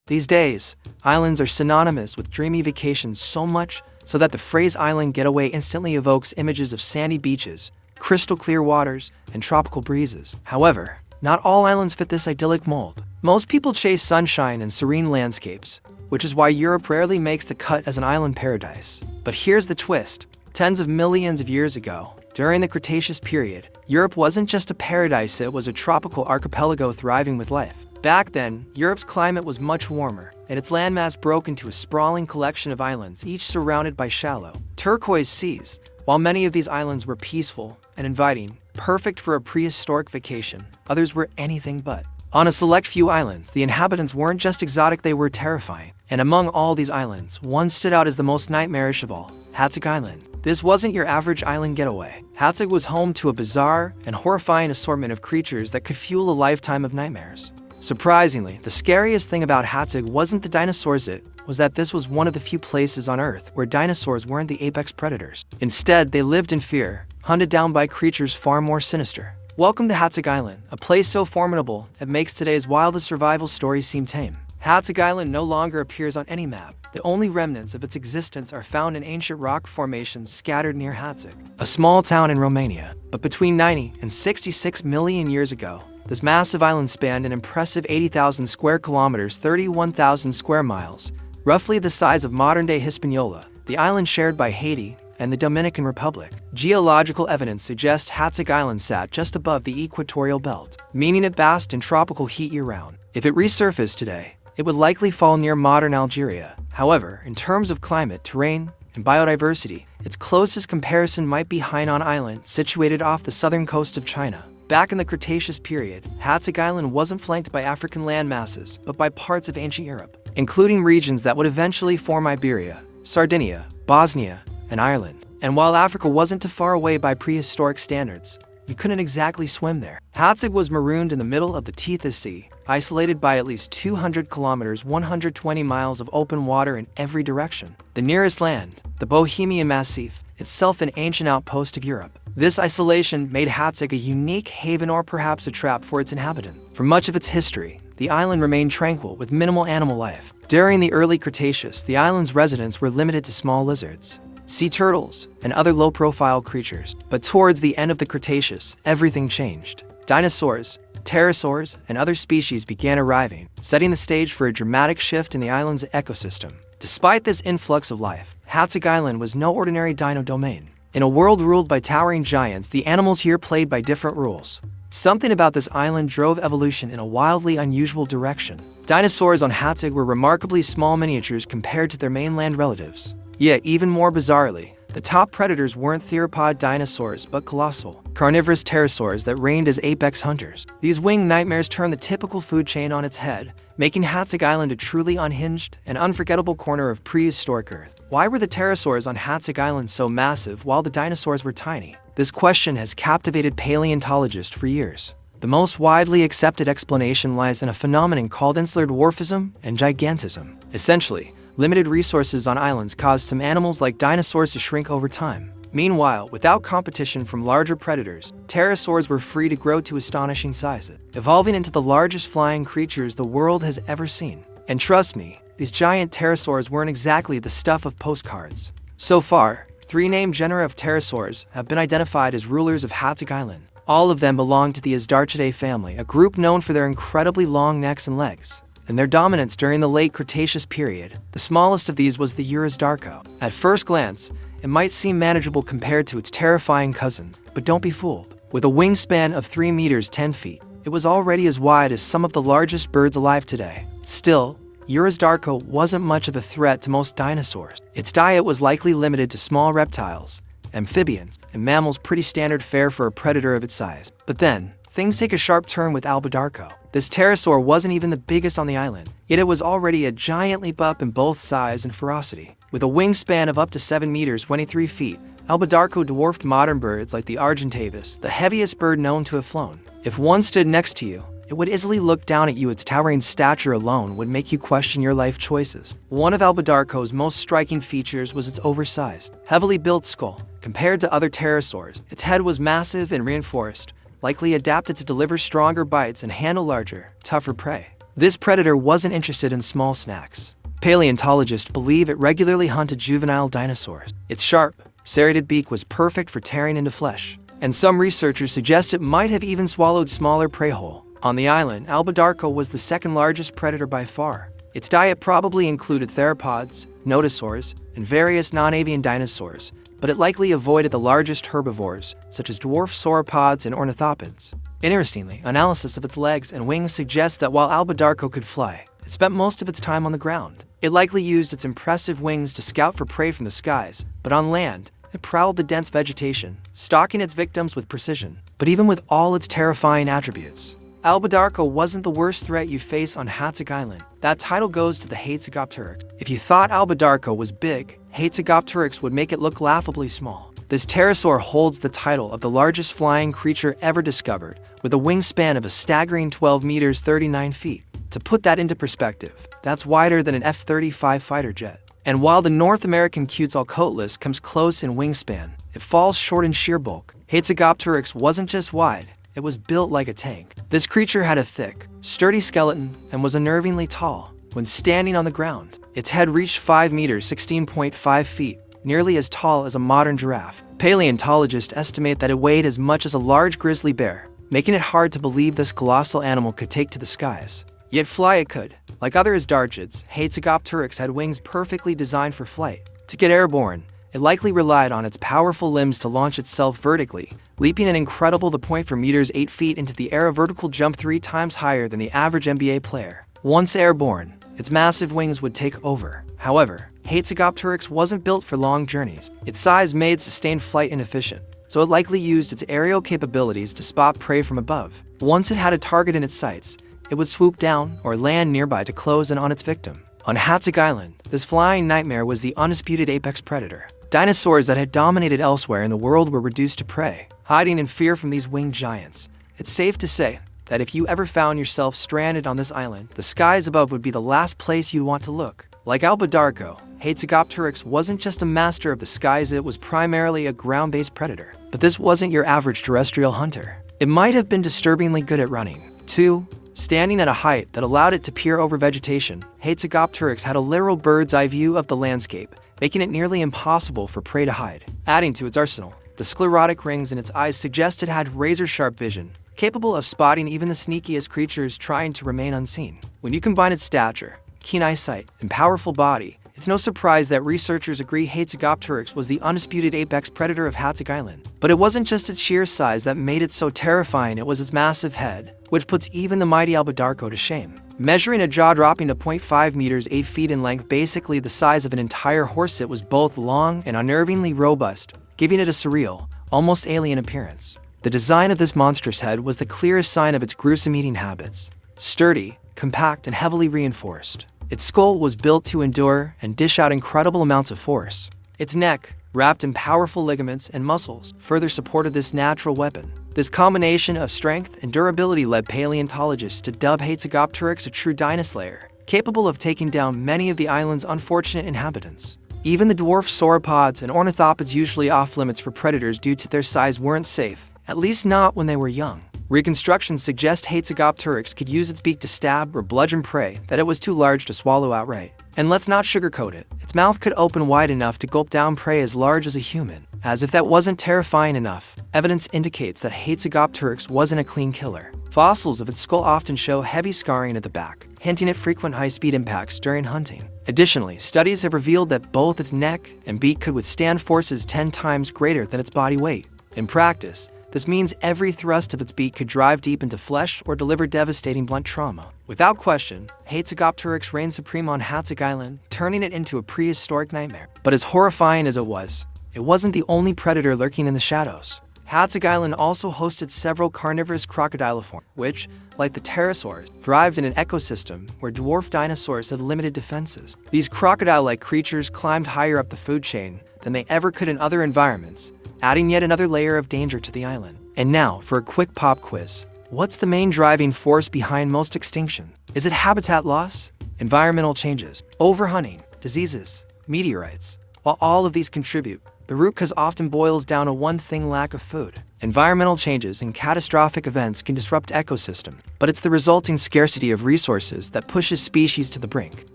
These days, islands are synonymous with dreamy vacations so much so that the phrase island getaway instantly evokes images of sandy beaches, crystal clear waters, and tropical breezes. However, not all islands fit this idyllic mold. Most people chase sunshine and serene landscapes, which is why Europe rarely makes the cut as an island paradise. But here's the twist. Tens of millions of years ago, during the Cretaceous period, Europe wasn't just a paradise, it was a tropical archipelago thriving with life. Back then, Europe's climate was much warmer, and its landmass broke into a sprawling collection of islands, each surrounded by shallow, turquoise seas. While many of these islands were peaceful and inviting, perfect for a prehistoric vacation, others were anything but. On a select few islands, the inhabitants weren't just exotic, they were terrifying. And among all these islands, one stood out as the most nightmarish of all, Hatzig Island. This wasn't your average island getaway. Hatzig was home to a bizarre and horrifying assortment of creatures that could fuel a lifetime of nightmares. Surprisingly, the scariest thing about Hatzig wasn't the dinosaurs, it was that this was one of the few places on Earth where dinosaurs weren't the apex predators. Instead, they lived in fear, hunted down by creatures far more sinister. Welcome to Hatzig Island, a place so formidable it makes today's wildest survival stories seem tame. Hatzig Island no longer appears on any map. The only remnants of its existence are found in ancient rock formations scattered near Hatzig, a small town in Romania. But between 90 and 66 million years ago, this massive island spanned an impressive 80,000 square kilometers, 31,000 square miles, roughly the size of modern-day Hispaniola, the island shared by Haiti and the Dominican Republic. Geological evidence suggests Hatzig Island sat just above the equatorial belt, meaning it basked in tropical heat year-round. If it resurfaced today, it would likely fall near modern Algeria. However, in terms of climate, terrain, and biodiversity, its closest comparison might be Hainan Island, situated off the southern coast of China. Back in the Cretaceous period, Hatzig Island wasn't flanked by African landmasses, but by parts of ancient Europe, including regions that would eventually form Iberia, Sardinia, Bosnia, and Ireland. And while Africa wasn't too far away by prehistoric standards, you couldn't exactly swim there. Hatzig was marooned in the middle of the Tethys Sea, isolated by at least 200 kilometers, 120 miles of open water in every direction. The nearest land, the Bohemian Massif, itself an ancient outpost of Europe. This isolation made Hatzig a unique haven, or perhaps a trap for its inhabitants. For much of its history, the island remained tranquil with minimal animal life. During the early Cretaceous, the island's residents were limited to small lizards, sea turtles, and other low-profile creatures. But towards the end of the Cretaceous, everything changed. Dinosaurs, pterosaurs, and other species began arriving, setting the stage for a dramatic shift in the island's ecosystem. Despite this influx of life, Hatzig Island was no ordinary dino domain. In a world ruled by towering giants, the animals here played by different rules. Something about this island drove evolution in a wildly unusual direction. Dinosaurs on Hatzig were remarkably small miniatures compared to their mainland relatives. Yet, even more bizarrely, the top predators weren't theropod dinosaurs but colossal, carnivorous pterosaurs that reigned as apex hunters. These winged nightmares turned the typical food chain on its head, making Hatzig Island a truly unhinged and unforgettable corner of prehistoric Earth. Why were the pterosaurs on Hatzig Island so massive while the dinosaurs were tiny? This question has captivated paleontologists for years. The most widely accepted explanation lies in a phenomenon called insular dwarfism and gigantism. Essentially, limited resources on islands caused some animals like dinosaurs to shrink over time. Meanwhile, without competition from larger predators, pterosaurs were free to grow to astonishing sizes, evolving into the largest flying creatures the world has ever seen. And trust me, these giant pterosaurs weren't exactly the stuff of postcards. So far, 3 named genera of pterosaurs have been identified as rulers of Hatzig Island. All of them belong to the Asdarchidae family, a group known for their incredibly long necks and legs, and their dominance during the late Cretaceous period. The smallest of these was the Urosdarko. At first glance, it might seem manageable compared to its terrifying cousins, but don't be fooled. With a wingspan of 3 meters 10 feet, it was already as wide as some of the largest birds alive today. Still, Urosdarko wasn't much of a threat to most dinosaurs. Its diet was likely limited to small reptiles, amphibians, and mammals, pretty standard fare for a predator of its size. But then, things take a sharp turn with Albadarko. This pterosaur wasn't even the biggest on the island, yet it was already a giant leap up in both size and ferocity. With a wingspan of up to 7 meters 23 feet, Albadarko dwarfed modern birds like the Argentavis, the heaviest bird known to have flown. If one stood next to you, it would easily look down at you. Its towering stature alone would make you question your life choices. One of Albadarko's most striking features was its oversized, heavily built skull. Compared to other pterosaurs, its head was massive and reinforced, likely adapted to deliver stronger bites and handle larger, tougher prey. This predator wasn't interested in small snacks. Paleontologists believe it regularly hunted juvenile dinosaurs. Its sharp, serrated beak was perfect for tearing into flesh, and some researchers suggest it might have even swallowed smaller prey whole. On the island, Albadarco was the second largest predator by far. Its diet probably included theropods, nodosaurs, and various non-avian dinosaurs, but it likely avoided the largest herbivores, such as dwarf sauropods and ornithopods. Interestingly, analysis of its legs and wings suggests that while Albadarco could fly, it spent most of its time on the ground. It likely used its impressive wings to scout for prey from the skies, but on land, it prowled the dense vegetation, stalking its victims with precision. But even with all its terrifying attributes, Albadarco wasn't the worst threat you face on Hatzik Island. That title goes to the Hatzegopteryx. If you thought Albadarco was big, Hatzegopteryx would make it look laughably small. This pterosaur holds the title of the largest flying creature ever discovered, with a wingspan of a staggering 12 meters 39 feet. To put that into perspective, that's wider than an F-35 fighter jet. And while the North American Quetzalcoatlus comes close in wingspan, it falls short in sheer bulk. Hatzegopteryx wasn't just wide, it was built like a tank. This creature had a thick, sturdy skeleton and was unnervingly tall. When standing on the ground, its head reached 5 meters 16.5 feet, nearly as tall as a modern giraffe. Paleontologists estimate that it weighed as much as a large grizzly bear, making it hard to believe this colossal animal could take to the skies. Yet fly it could. Like other asdarchids, Hatzegopteryx had wings perfectly designed for flight. To get airborne, it likely relied on its powerful limbs to launch itself vertically, leaping an incredible the point for meters 8 feet into the air, a vertical jump 3 times higher than the average NBA player. Once airborne, its massive wings would take over. However, Hatzegopteryx wasn't built for long journeys. Its size made sustained flight inefficient, so it likely used its aerial capabilities to spot prey from above. Once it had a target in its sights, it would swoop down or land nearby to close in on its victim. On Hatzik Island, this flying nightmare was the undisputed apex predator. Dinosaurs that had dominated elsewhere in the world were reduced to prey, hiding in fear from these winged giants. It's safe to say that if you ever found yourself stranded on this island, the skies above would be the last place you'd want to look. Like Albadarco, Hatzegopteryx wasn't just a master of the skies, it was primarily a ground-based predator. But this wasn't your average terrestrial hunter. It might have been disturbingly good at running, too. Standing at a height that allowed it to peer over vegetation, Hatzegopteryx had a literal bird's-eye view of the landscape, making it nearly impossible for prey to hide. Adding to its arsenal, the sclerotic rings in its eyes suggest it had razor-sharp vision, capable of spotting even the sneakiest creatures trying to remain unseen. When you combine its stature, keen eyesight, and powerful body, it's no surprise that researchers agree Hatzegopteryx was the undisputed apex predator of Hatzik Island. But it wasn't just its sheer size that made it so terrifying, it was its massive head, which puts even the mighty Albadarco to shame. Measuring a jaw-dropping to 0.5 meters 8 feet in length, basically the size of an entire horse, it was both long and unnervingly robust, giving it a surreal, almost alien appearance. The design of this monstrous head was the clearest sign of its gruesome eating habits. Sturdy, compact, and heavily reinforced, its skull was built to endure and dish out incredible amounts of force. Its neck, wrapped in powerful ligaments and muscles, further supported this natural weapon. This combination of strength and durability led paleontologists to dub Hatzegopteryx a true dinoslayer, capable of taking down many of the island's unfortunate inhabitants. Even the dwarf sauropods and ornithopods, usually off-limits for predators due to their size, weren't safe, at least not when they were young. Reconstructions suggest Hatzegopteryx could use its beak to stab or bludgeon prey that it was too large to swallow outright. And let's not sugarcoat it, its mouth could open wide enough to gulp down prey as large as a human. As if that wasn't terrifying enough, evidence indicates that Hatzegopteryx wasn't a clean killer. Fossils of its skull often show heavy scarring at the back, hinting at frequent high-speed impacts during hunting. Additionally, studies have revealed that both its neck and beak could withstand forces 10 times greater than its body weight. In practice, this means every thrust of its beak could drive deep into flesh or deliver devastating blunt trauma. Without question, Hatzegopteryx reigned supreme on Hatzik Island, turning it into a prehistoric nightmare. But as horrifying as it wasn't the only predator lurking in the shadows. Hatzik Island also hosted several carnivorous crocodiliforms, which, like the pterosaurs, thrived in an ecosystem where dwarf dinosaurs had limited defenses. These crocodile-like creatures climbed higher up the food chain than they ever could in other environments, adding yet another layer of danger to the island. And now, for a quick pop quiz. What's the main driving force behind most extinctions? Is it habitat loss, environmental changes, overhunting, diseases, meteorites? While all of these contribute, the root cause often boils down to one thing: lack of food. Environmental changes and catastrophic events can disrupt ecosystems, but it's the resulting scarcity of resources that pushes species to the brink.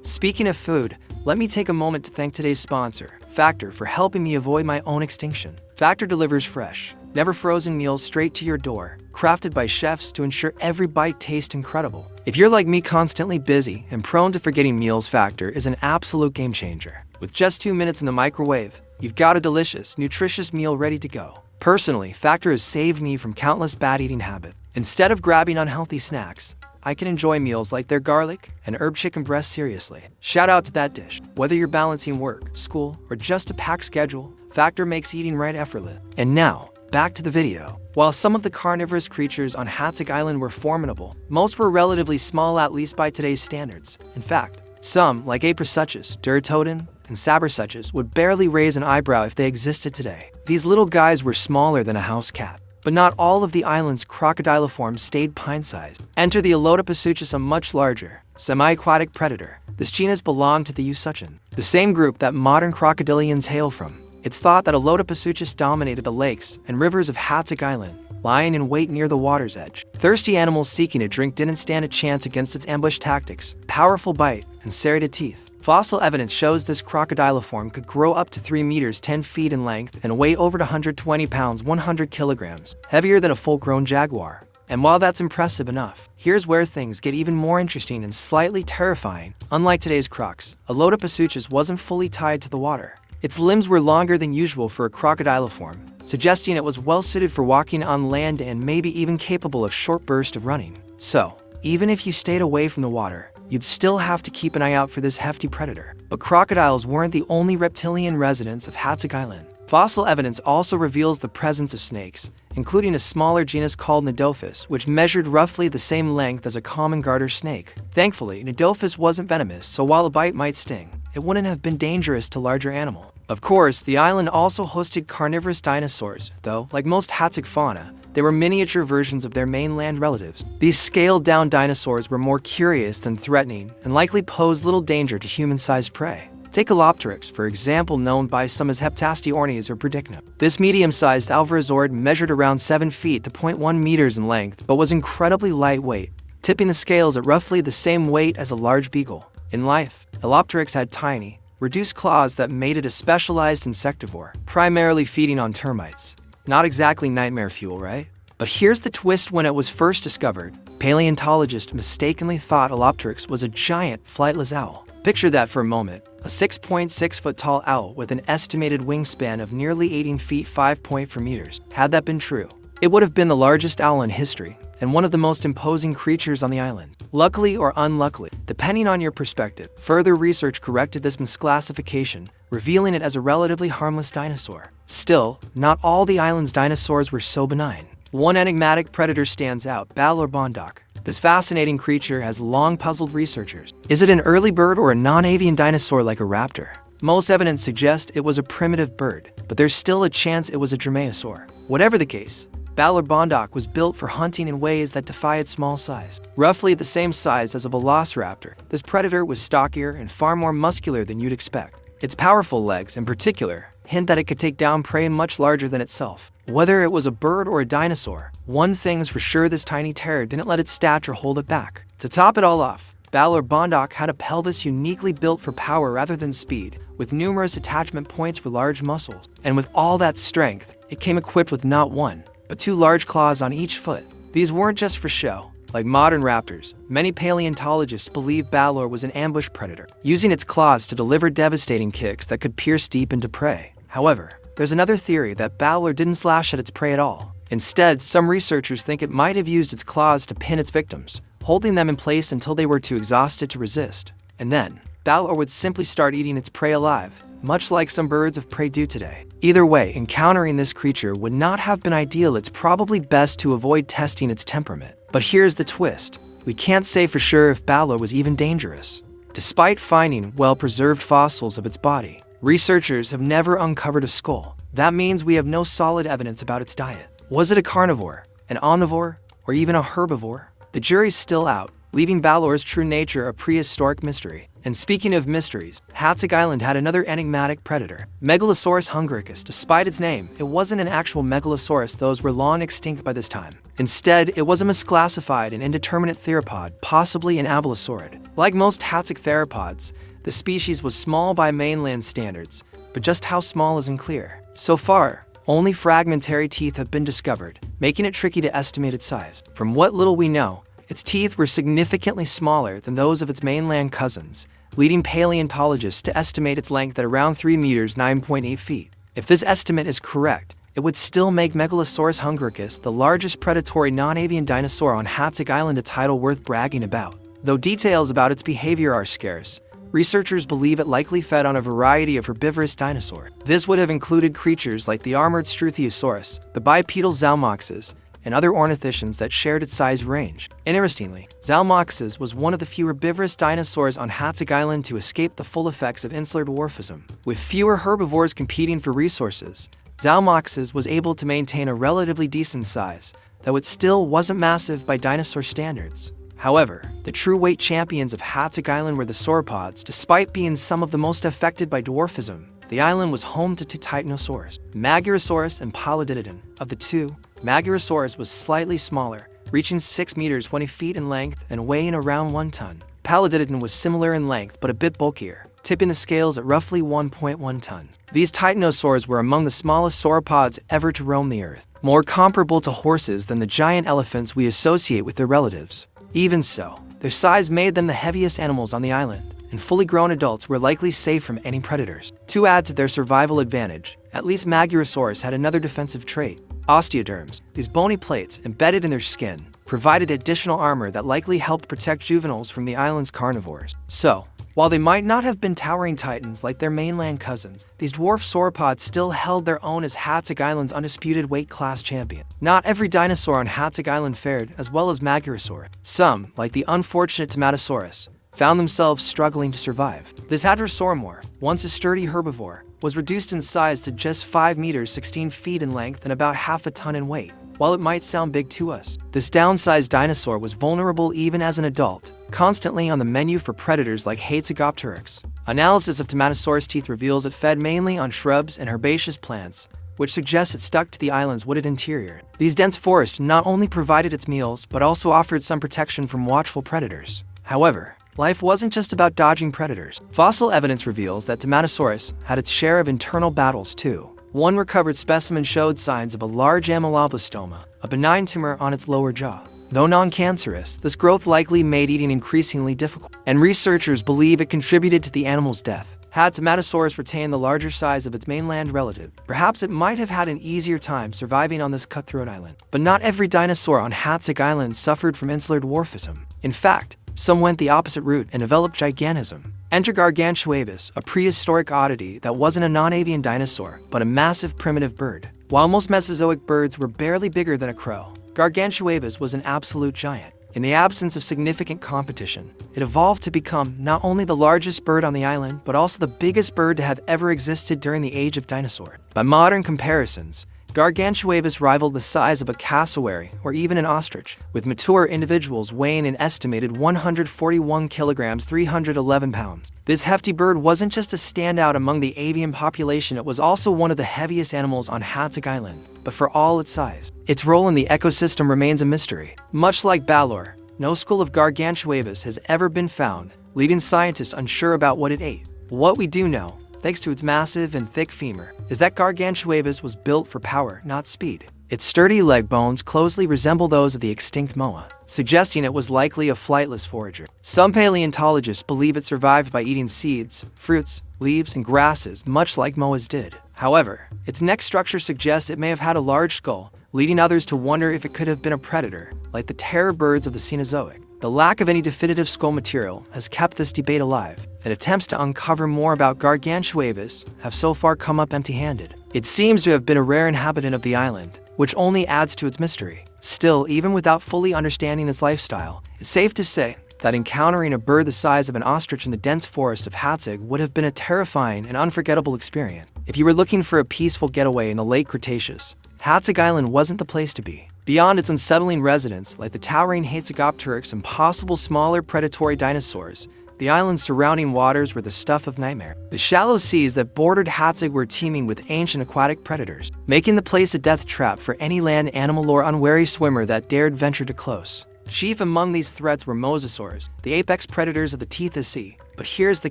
Speaking of food, let me take a moment to thank today's sponsor, Factor, for helping me avoid my own extinction. Factor delivers fresh, never frozen meals straight to your door, crafted by chefs to ensure every bite tastes incredible. If you're like me, constantly busy and prone to forgetting meals, Factor is an absolute game changer. With just 2 minutes in the microwave, you've got a delicious, nutritious meal ready to go. Personally, Factor has saved me from countless bad eating habits. Instead of grabbing unhealthy snacks, I can enjoy meals like their garlic and herb chicken breast seriously. Shout out to that dish. Whether you're balancing work, school, or just a packed schedule, Factor makes eating right effortless. And now, back to the video. While some of the carnivorous creatures on Hatzik Island were formidable, most were relatively small, at least by today's standards. In fact, some, like Aprisuchus, Duritoden, and Sabersuchus, would barely raise an eyebrow if they existed today. These little guys were smaller than a house cat. But not all of the island's crocodiliforms stayed pine-sized. Enter the Elotopasuchus, a much larger, semi-aquatic predator. This genus belonged to the Eusuchian, the same group that modern crocodilians hail from. It's thought that Elotopasuchus dominated the lakes and rivers of Hatzik Island, lying in wait near the water's edge. Thirsty animals seeking a drink didn't stand a chance against its ambush tactics, powerful bite, and serrated teeth. Fossil evidence shows this crocodiliform could grow up to 3 meters 10 feet in length and weigh over 120 pounds 100 kilograms, heavier than a full-grown jaguar. And while that's impressive enough, here's where things get even more interesting and slightly terrifying. Unlike today's crocs, Elotopasuchus wasn't fully tied to the water. Its limbs were longer than usual for a crocodiliform, suggesting it was well-suited for walking on land and maybe even capable of short bursts of running. So, even if you stayed away from the water, you'd still have to keep an eye out for this hefty predator. But crocodiles weren't the only reptilian residents of Hatzik Island. Fossil evidence also reveals the presence of snakes, including a smaller genus called Nidophis, which measured roughly the same length as a common garter snake. Thankfully, Nidophis wasn't venomous, so while a bite might sting, it wouldn't have been dangerous to larger animals. Of course, the island also hosted carnivorous dinosaurs, though, like most Hatzik fauna, they were miniature versions of their mainland relatives. These scaled-down dinosaurs were more curious than threatening and likely posed little danger to human-sized prey. Take Alopteryx, for example, known by some as Heptasteornis or Bradykna. This medium-sized alvarezord measured around 7 feet to 0.1 meters in length, but was incredibly lightweight, tipping the scales at roughly the same weight as a large beagle. In life, Alopteryx had tiny, reduced claws that made it a specialized insectivore, primarily feeding on termites. Not exactly nightmare fuel, right? But here's the twist: when it was first discovered, paleontologists mistakenly thought Alopteryx was a giant, flightless owl. Picture that for a moment. A 6.6-foot tall owl with an estimated wingspan of nearly 18 feet 5.4 meters. Had that been true, it would have been the largest owl in history and one of the most imposing creatures on the island. Luckily or unluckily, depending on your perspective, further research corrected this misclassification, revealing it as a relatively harmless dinosaur. Still, not all the island's dinosaurs were so benign. One enigmatic predator stands out: Balor Bondoc. This fascinating creature has long puzzled researchers. Is it an early bird or a non-avian dinosaur like a raptor? Most evidence suggests it was a primitive bird, but there's still a chance it was a dromaeosaur. Whatever the case, Balor Bondoc was built for hunting in ways that defy its small size. Roughly the same size as a velociraptor, this predator was stockier and far more muscular than you'd expect. Its powerful legs, in particular, hint that it could take down prey much larger than itself. Whether it was a bird or a dinosaur, one thing's for sure: this tiny terror didn't let its stature hold it back. To top it all off, Balor Bondoc had a pelvis uniquely built for power rather than speed, with numerous attachment points for large muscles. And with all that strength, it came equipped with not one, but 2 large claws on each foot. These weren't just for show. Like modern raptors, many paleontologists believe Balor was an ambush predator, using its claws to deliver devastating kicks that could pierce deep into prey. However, there's another theory that Balor didn't slash at its prey at all. Instead, some researchers think it might have used its claws to pin its victims, holding them in place until they were too exhausted to resist. And then, Balor would simply start eating its prey alive, much like some birds of prey do today. Either way, encountering this creature would not have been ideal. It's probably best to avoid testing its temperament. But here's the twist: we can't say for sure if Balor was even dangerous. Despite finding well-preserved fossils of its body, researchers have never uncovered a skull. That means we have no solid evidence about its diet. Was it a carnivore, an omnivore, or even a herbivore? The jury's still out, leaving Balor's true nature a prehistoric mystery. And speaking of mysteries, Hatzig Island had another enigmatic predator, Megalosaurus hungaricus. Despite its name, it wasn't an actual megalosaurus, those were long extinct by this time. Instead, it was a misclassified and indeterminate theropod, possibly an abyssosaurid. Like most Hatzig theropods, the species was small by mainland standards, but just how small is unclear. So far, only fragmentary teeth have been discovered, making it tricky to estimate its size. From what little we know, its teeth were significantly smaller than those of its mainland cousins, leading paleontologists to estimate its length at around 3 meters (9.8 feet). If this estimate is correct, it would still make Megalosaurus hungaricus the largest predatory non-avian dinosaur on Hatzig Island, a title worth bragging about. Though details about its behavior are scarce, researchers believe it likely fed on a variety of herbivorous dinosaurs. This would have included creatures like the armored Struthiosaurus, the bipedal Zalmoxes, and other ornithischians that shared its size range. Interestingly, Zalmoxes was one of the few herbivorous dinosaurs on Hatzig Island to escape the full effects of insular dwarfism. With fewer herbivores competing for resources, Zalmoxes was able to maintain a relatively decent size, though it still wasn't massive by dinosaur standards. However, the true weight champions of Hatzig Island were the sauropods. Despite being some of the most affected by dwarfism, the island was home to two titanosaurs, Magurosaurus and Paludidodon. Of the two, Magurosaurus was slightly smaller, reaching 6 meters (20 feet) in length and weighing around 1 ton. Paludidodon was similar in length but a bit bulkier, tipping the scales at roughly 1.1 tons. These titanosaurs were among the smallest sauropods ever to roam the earth, more comparable to horses than the giant elephants we associate with their relatives. Even so, their size made them the heaviest animals on the island, and fully grown adults were likely safe from any predators. To add to their survival advantage, at least Magurosaurus had another defensive trait: osteoderms. These bony plates, embedded in their skin, provided additional armor that likely helped protect juveniles from the island's carnivores. So, while they might not have been towering titans like their mainland cousins, these dwarf sauropods still held their own as Hatzig Island's undisputed weight class champion. Not every dinosaur on Hatzig Island fared as well as Magurosaurus. Some, like the unfortunate Tomatosaurus, found themselves struggling to survive. This Hadrosauromorph, once a sturdy herbivore, was reduced in size to just 5 meters (16 feet) in length and about half a ton in weight. While it might sound big to us, this downsized dinosaur was vulnerable even as an adult, constantly on the menu for predators like Hatzegopteryx. Analysis of Tomatosaurus teeth reveals it fed mainly on shrubs and herbaceous plants, which suggests it stuck to the island's wooded interior. These dense forests not only provided its meals, but also offered some protection from watchful predators. However, life wasn't just about dodging predators. Fossil evidence reveals that Tomatosaurus had its share of internal battles too. One recovered specimen showed signs of a large amyloblastoma, a benign tumor on its lower jaw. Though non-cancerous, this growth likely made eating increasingly difficult, and researchers believe it contributed to the animal's death. Had Tomatosaurus retained the larger size of its mainland relative, perhaps it might have had an easier time surviving on this cutthroat island. But not every dinosaur on Hatzig Island suffered from insular dwarfism. In fact, some went the opposite route and developed gigantism. Enter Gargantuavis, a prehistoric oddity that wasn't a non-avian dinosaur, but a massive primitive bird. While most Mesozoic birds were barely bigger than a crow, Gargantuavis was an absolute giant. In the absence of significant competition, it evolved to become not only the largest bird on the island, but also the biggest bird to have ever existed during the age of dinosaurs. By modern comparisons, Gargantuavis rivaled the size of a cassowary or even an ostrich, with mature individuals weighing an estimated 141 kilograms (311 pounds). This hefty bird wasn't just a standout among the avian population, it was also one of the heaviest animals on Hatzig Island. But for all its size, its role in the ecosystem remains a mystery. Much like Balor, no skull of Gargantuavis has ever been found, leaving scientists unsure about what it ate. What we do know, thanks to its massive and thick femur, is that Gargantuavis was built for power, not speed. Its sturdy leg bones closely resemble those of the extinct moa, suggesting it was likely a flightless forager. Some paleontologists believe it survived by eating seeds, fruits, leaves, and grasses, much like moas did. However, its neck structure suggests it may have had a large skull, leading others to wonder if it could have been a predator, like the terror birds of the Cenozoic. The lack of any definitive skull material has kept this debate alive, and attempts to uncover more about Gargantuavis have so far come up empty-handed. It seems to have been a rare inhabitant of the island, which only adds to its mystery. Still, even without fully understanding its lifestyle, it's safe to say that encountering a bird the size of an ostrich in the dense forest of Hatzig would have been a terrifying and unforgettable experience. If you were looking for a peaceful getaway in the late Cretaceous, Hatzig Island wasn't the place to be. Beyond its unsettling residents, like the towering Hatzegopteryx and possible smaller predatory dinosaurs, The island's surrounding waters were the stuff of nightmare. The shallow seas that bordered Hatzig were teeming with ancient aquatic predators, making the place a death trap for any land animal or unwary swimmer that dared venture too close. Chief among these threats were mosasaurs, the apex predators of the teeth sea. But here's the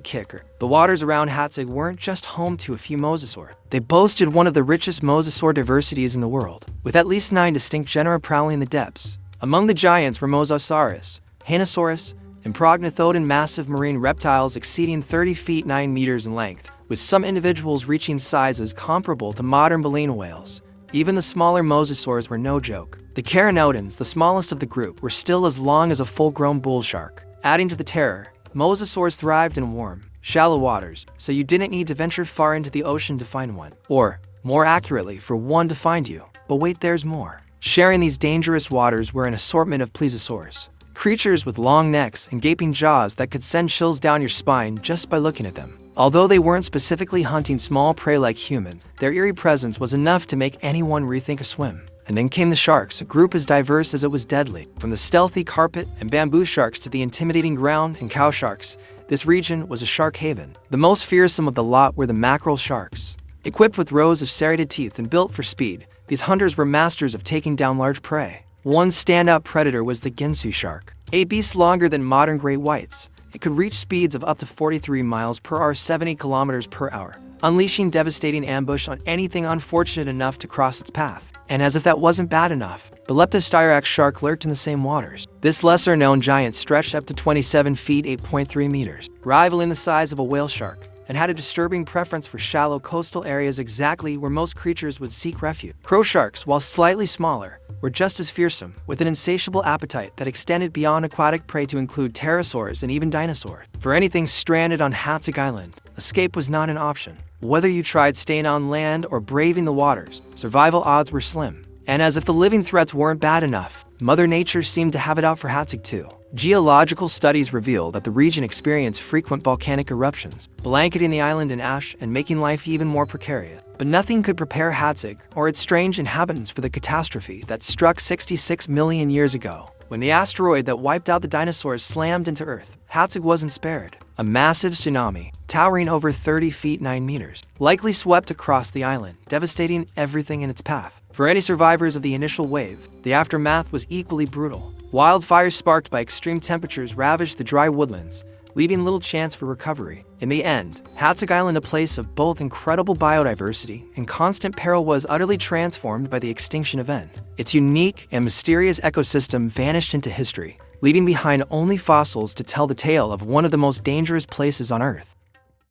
kicker. The waters around Hatzig weren't just home to a few mosasaur. They boasted one of the richest mosasaur diversities in the world, with at least 9 distinct genera prowling the depths. Among the giants were Mosasaurus, Hanosaurus, and Prognathodon, massive marine reptiles exceeding 30 feet 9 meters in length, with some individuals reaching sizes comparable to modern baleen whales. Even the smaller mosasaurs were no joke. The Carinodons, the smallest of the group, were still as long as a full-grown bull shark. Adding to the terror, mosasaurs thrived in warm, shallow waters, so you didn't need to venture far into the ocean to find one. Or, more accurately, for one to find you. But wait, there's more. Sharing these dangerous waters were an assortment of plesiosaurs, creatures with long necks and gaping jaws that could send chills down your spine just by looking at them. Although they weren't specifically hunting small prey like humans, their eerie presence was enough to make anyone rethink a swim. And then came the sharks, a group as diverse as it was deadly. From the stealthy carpet and bamboo sharks to the intimidating ground and cow sharks, this region was a shark haven. The most fearsome of the lot were the mackerel sharks. Equipped with rows of serrated teeth and built for speed, these hunters were masters of taking down large prey. One standout predator was the Ginsu shark, a beast longer than modern great whites. It could reach speeds of up to 43 miles per hour, 70 kilometers per hour, unleashing devastating ambush on anything unfortunate enough to cross its path. And as if that wasn't bad enough, the Leptostyrax shark lurked in the same waters. This lesser-known giant stretched up to 27 feet 8.3 meters, rivaling the size of a whale shark, and had a disturbing preference for shallow coastal areas, exactly where most creatures would seek refuge. Crow sharks, while slightly smaller, were just as fearsome, with an insatiable appetite that extended beyond aquatic prey to include pterosaurs and even dinosaurs. For anything stranded on Hatzig Island, escape was not an option. Whether you tried staying on land or braving the waters, survival odds were slim. And as if the living threats weren't bad enough, Mother Nature seemed to have it out for Hatzig too. Geological studies reveal that the region experienced frequent volcanic eruptions, blanketing the island in ash and making life even more precarious. But nothing could prepare Hatzig or its strange inhabitants for the catastrophe that struck 66 million years ago. When the asteroid that wiped out the dinosaurs slammed into Earth, Hatzig wasn't spared. A massive tsunami, towering over 30 feet 9 meters, likely swept across the island, devastating everything in its path. For any survivors of the initial wave, the aftermath was equally brutal. Wildfires sparked by extreme temperatures ravaged the dry woodlands, leaving little chance for recovery. In the end, Hatzig Island, a place of both incredible biodiversity and constant peril, was utterly transformed by the extinction event. Its unique and mysterious ecosystem vanished into history, leaving behind only fossils to tell the tale of one of the most dangerous places on Earth.